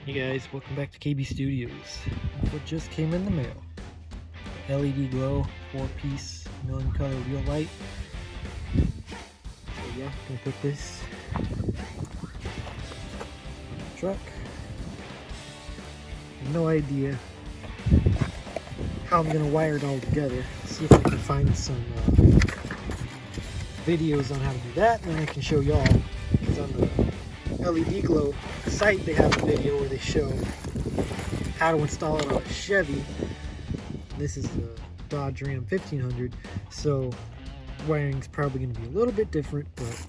Hey guys, welcome back to KB Studios. What just came in the mail? LED glow 4-piece million color wheel light. So yeah, gonna put this in the truck. No idea how I'm gonna wire it all together. See if I can find some videos on how to do that, and then I can show y'all. Because on the LED glow site they have a video where they show how to install it on a Chevy. This is the Dodge Ram 1500, so wiring's probably going to be a little bit different, but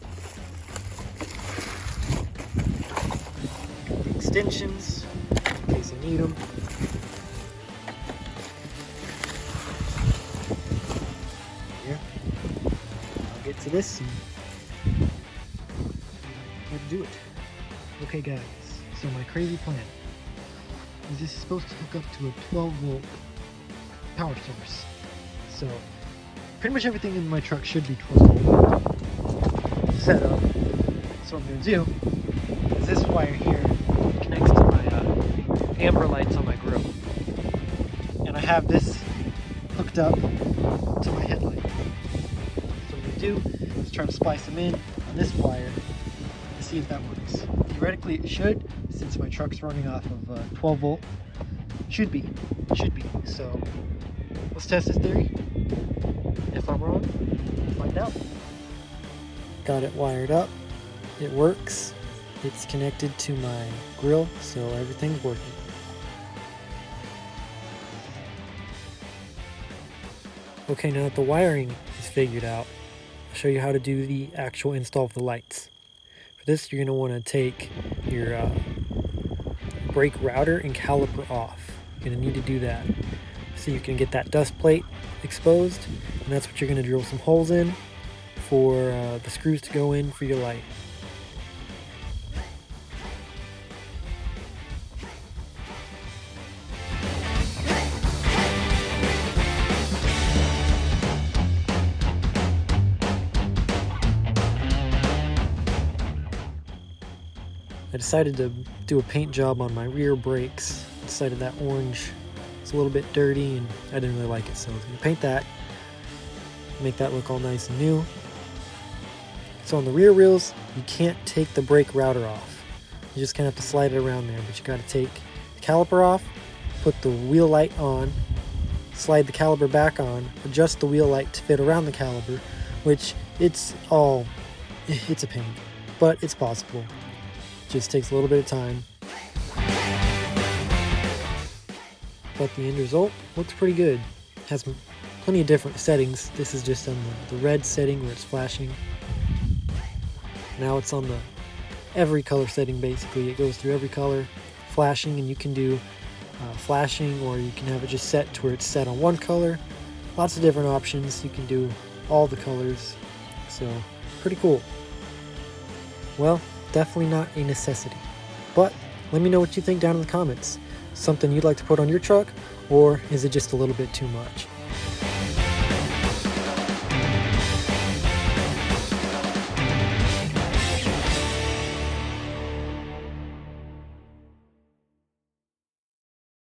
the extensions in case I need them. Yeah, I'll get to this and let's do it. Okay guys, so my crazy plan is this is supposed to hook up to a 12-volt power source. So pretty much everything in my truck should be 12-volt set up. So what I'm going to do is this wire here connects to my amber lights on my grill. And I have this hooked up to my headlight. So what I'm going to do is try to splice them in on this wire to see if that works. Theoretically it should, since my truck's running off of 12 volt. Should be. So let's test this theory. If I'm wrong, we'll find out. Got it wired up. It works. It's connected to my grill, so everything's working. Okay, now that the wiring is figured out, I'll show you how to do the actual install of the lights. For this, you're going to want to take your brake router and caliper off. You're going to need to do that so you can get that dust plate exposed, and that's what you're going to drill some holes in for the screws to go in for your light. I decided to do a paint job on my rear brakes. I decided that orange is a little bit dirty and I didn't really like it, so I was going to paint that, make that look all nice and new. So on the rear wheels, you can't take the brake router off. You just kind of have to slide it around there, but you got to take the caliper off, put the wheel light on, slide the caliper back on, adjust the wheel light to fit around the caliper, which it's a pain, but it's possible. Just takes a little bit of time, but the end result looks pretty good. It has plenty of different settings. This is just on the red setting where it's flashing. Now it's on the every color setting. Basically it goes through every color flashing, and you can do flashing, or you can have it just set to where it's set on one color. Lots of different options. You can do all the colors, so pretty cool. Well, definitely not a necessity, but let me know what you think down in the comments. Something you'd like to put on your truck, or is it just a little bit too much?